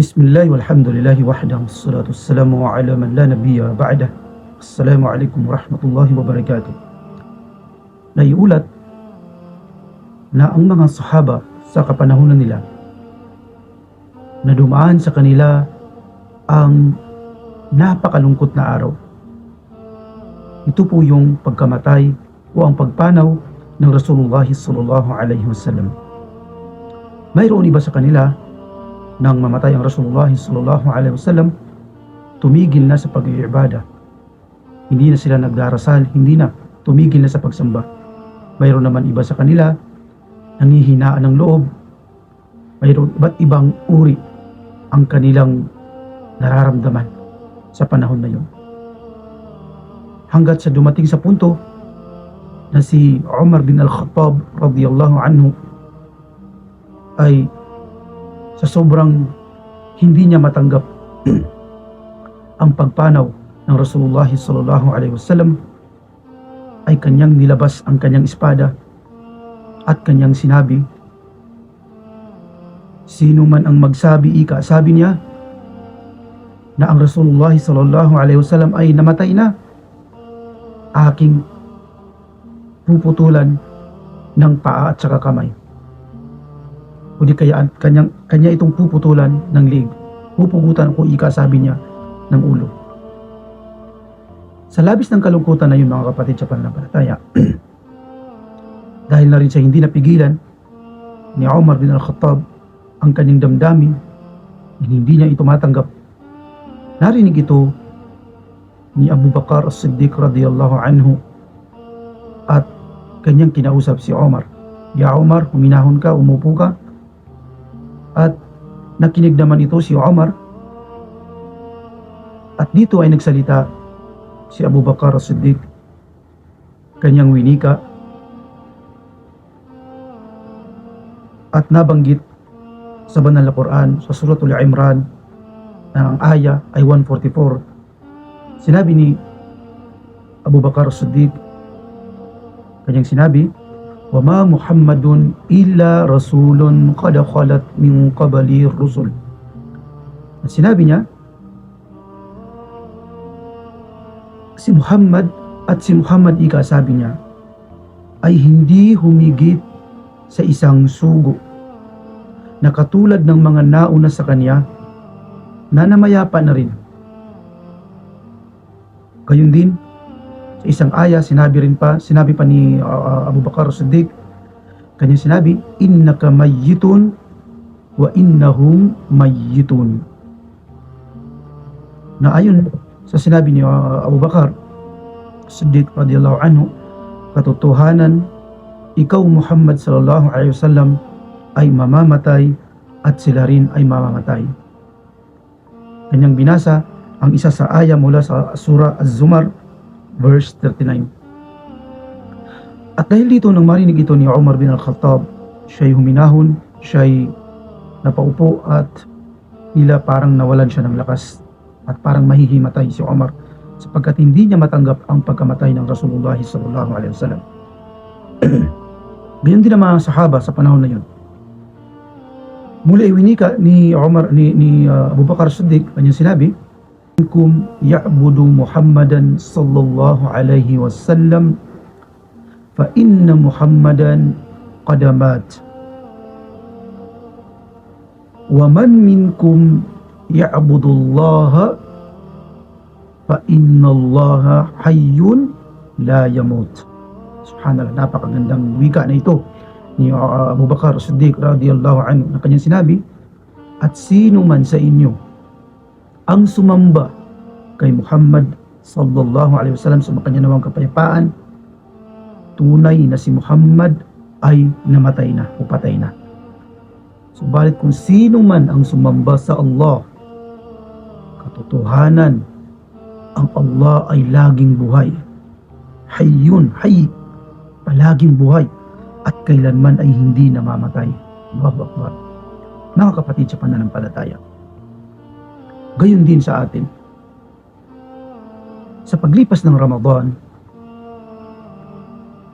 Bismillah walhamdulillahi wahdah wassalatu wassalamu ala man la nabiyya ba'dah. Assalamualaikum warahmatullahi wabarakatuh. Naiulat na ang mga sahaba sa kapanahunan nila na dumaan sa kanila ang napakalungkot na araw. Ito po yung pagkamatay o ang pagpanaw ng Rasulullah sallallahu alaihi wasallam. Mayroon iba sa kanila nang mamatay ang Rasulullah sallallahu alaihi wasallam, tumigil na sa pag-iibada. Hindi na sila nagdarasal, hindi na, tumigil na sa pagsamba. Mayroon naman iba sa kanila nanghihinaan ng loob. Mayroon iba't ibang uri ang kanilang nararamdaman sa panahon na yun. Hanggat sa dumating sa punto na si Umar bin Al-Khattab radiyallahu anhu ay sa sobrang hindi niya matanggap ang pagpanaw ng Rasulullah sallallahu alaihi wasallam, ay kanyang nilabas ang kanyang espada at kanyang sinabi, sino man ang magsabi ika, sabi niya, na ang Rasulullah sallallahu alaihi wasallam ay namatay na, aking puputulan ng paa at saka kamay. O di kaya kanya itong puputulan ng leg. Pupugutan ko ika, sabi niya, ng ulo. Sa labis ng kalungkutan na yun, mga kapatid sa pananampalataya, dahil na rin siya hindi napigilan ni Umar bin Al-Khattab ang kanyang damdamin, hindi niya ito matanggap. Narinig ito ni Abu Bakar As-Siddiq radiyallahu anhu at kanyang kinausap si Umar. Ya Umar, huminahon ka, umupo ka. At nakinig naman ito si Umar, at dito ay nagsalita si Abu Bakar As-Siddiq, kanyang winika, at nabanggit sa banal na Quran sa Suratul Imran na ang aya ay 144. Sinabi ni Abu Bakar As-Siddiq, kanyang sinabi, وَمَا مُحَمَّدٌ إِلَّا رَسُولٌ قَدْ خَلَتْ مِنْ قَبْلِهِ الرُّسُلُ. At sinabi niya, si Muhammad ika, sabi niya, ay hindi humigit sa isang sugo na katulad ng mga nauna sa kanya na namayapa na rin. Gayon din, sa isang aya, sinabi pa ni Abu Bakar As-Siddiq, kanyang sinabi, innaka mayyitun wa innahum mayyitun. Na ayon sa sinabi ni Abu Bakar As-Siddiq radiyallahu anhu, katotohanan, ikaw Muhammad sallallahu alaihi wasallam ay mamamatay at sila rin ay mamamatay. Kanyang binasa ang isa sa aya mula sa Surah Az-Zumar verse 39. At dahil dito nang marinig ito ni Umar bin Al-Khattab, siya'y huminahon, siya'y napaupo at nila parang nawalan siya ng lakas at parang mahihimatay si Umar sapagkat hindi niya matanggap ang pagkamatay ng Rasulullah sallallahu alaihi wasallam. Gayon din ang mga sahaba sa panahon na yun. Mula iwinika ni Abu Bakar As-Siddiq, kanyang sinabi, kum ya'budu Muhammadan sallallahu alaihi wasallam fa inna Muhammadan qad mat wa man minkum ya'budu Allah fa inna Allah hayyun la yamut. Subhanallah, napakagandang wika na ito ni Abu Bakar As-Siddiq radiyallahu anhu na kanyang sinabi, at sino man sa inyo ang sumamba kay Muhammad sallallahu alaihi wasallam sa kanya nawang kapayapaan, tunay na si Muhammad ay namatay na o patay na. Subalit kung sino man ang sumamba sa Allah, katotohanan, ang Allah ay laging buhay. Hayyun, hayy, palaging buhay at kailanman ay hindi namamatay. Allahu Akbar. Mga kapatid sa pananampalataya, gayon din sa atin. Sa paglipas ng Ramadan,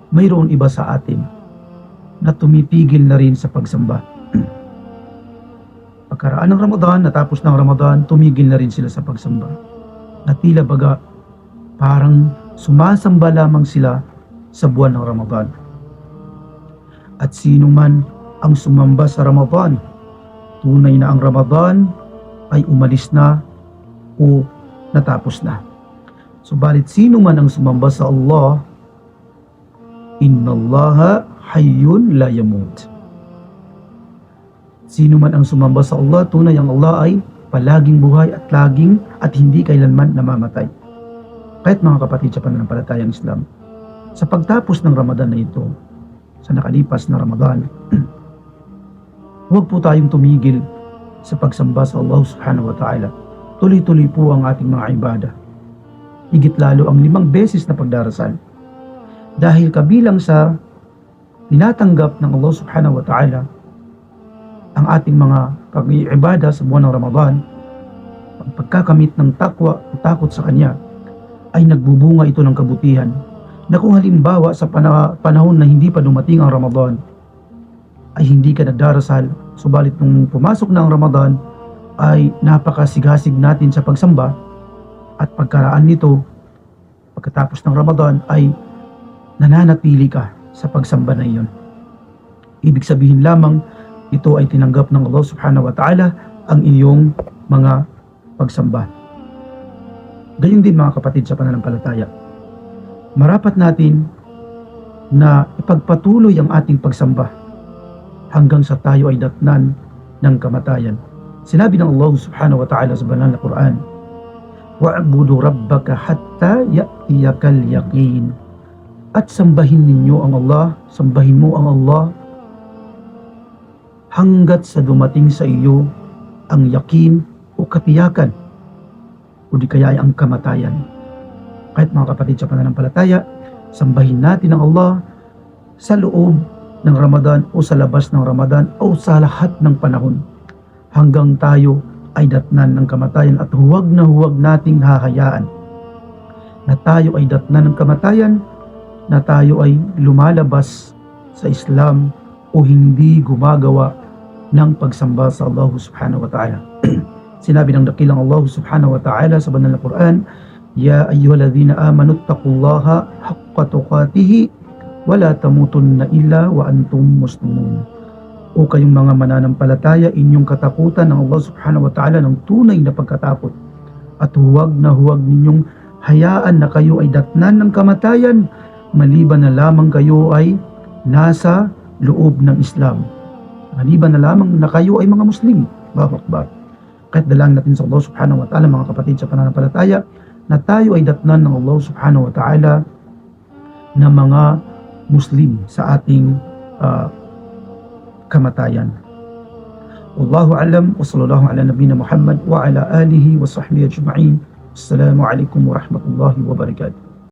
mayroon iba sa atin na tumitigil na rin sa pagsamba. Pagkaraan ng Ramadan, natapos ng Ramadan, tumigil na rin sila sa pagsamba. Na tila baga parang sumasamba lamang sila sa buwan ng Ramadan. At sino man ang sumamba sa Ramadan, tunay na ang Ramadan ay umalis na o natapos na. Subalit sino man ang sumamba sa Allah, innallaha hayyun la yamut. Sino man ang sumamba sa Allah, tunay ang Allah ay palaging buhay at hindi kailanman namamatay. Kahit mga kapatid sa pananampalatayang Islam, sa pagtapos ng Ramadan na ito, sa nakalipas na Ramadan, huwag po tayong tumigil sa pagsamba sa Allah subhanahu wa ta'ala. Tuloy-tuloy po ang ating mga ibadah. Higit lalo ang 5 beses na pagdarasal. Dahil kabilang sa tinatanggap ng Allah subhanahu wa ta'ala ang ating mga pag-iibada sa buwan ng Ramadan, ang pagkakamit ng takwa o takot sa Kanya, ay nagbubunga ito ng kabutihan na kung halimbawa sa panahon na hindi pa dumating ang Ramadan, ay hindi ka nagdarasal, subalit nung pumasok na ang Ramadan, ay napakasigasig natin sa pagsamba at pagkaraan nito, pagkatapos ng Ramadan ay nananatili ka sa pagsamba na iyon. Ibig sabihin lamang, ito ay tinanggap ng Allah subhanahu wa ta'ala ang iyong mga pagsamba. Gayon din mga kapatid sa pananampalataya, marapat natin na ipagpatuloy ang ating pagsamba hanggang sa tayo ay datnan ng kamatayan. Sinabi ng Allah subhanahu wa ta'ala sa banal na Quran, wa'budu rabbaka hatta ya'tiyakal yaqin. At sambahin ninyo ang Allah, sambahin mo ang Allah hanggat sa dumating sa iyo ang yakin o katiyakan o di kaya ang kamatayan. Kahit mga kapatid sa pananampalataya, sambahin natin ang Allah sa loob ng Ramadan o sa labas ng Ramadan o sa lahat ng panahon hanggang tayo ay datnan ng kamatayan, at huwag na huwag nating hahayaan na tayo ay datnan ng kamatayan, na tayo ay lumalabas sa Islam o hindi gumagawa ng pagsamba sa Allah subhanahu wa ta'ala. Sinabi ng dakilang Allah subhanahu wa ta'ala sa banal na Quran, ya ayyuhalladhina amanu taqullaha haqqa tuqatih wa la tamutunna illa wa antum muslimun. O kayong mga mananampalataya, inyong katakutan ng Allah subhanahu wa ta'ala ng tunay na pagkatakot, at huwag na huwag ninyong hayaan na kayo ay datnan ng kamatayan maliban na lamang kayo ay nasa loob ng Islam, maliban na lamang na kayo ay mga Muslim. Allahu Akbar. Kahit dalangin natin sa Allah subhanahu wa ta'ala mga kapatid sa pananampalataya, na tayo ay datnan ng Allah subhanahu wa ta'ala na mga Muslim sa ating kamatayan. Wallahu a'lam, wa sallallahu ala nabiyina Muhammad wa ala alihi wa sahbihi ajma'in. Assalamu alaikum warahmatullahi wabarakatuh.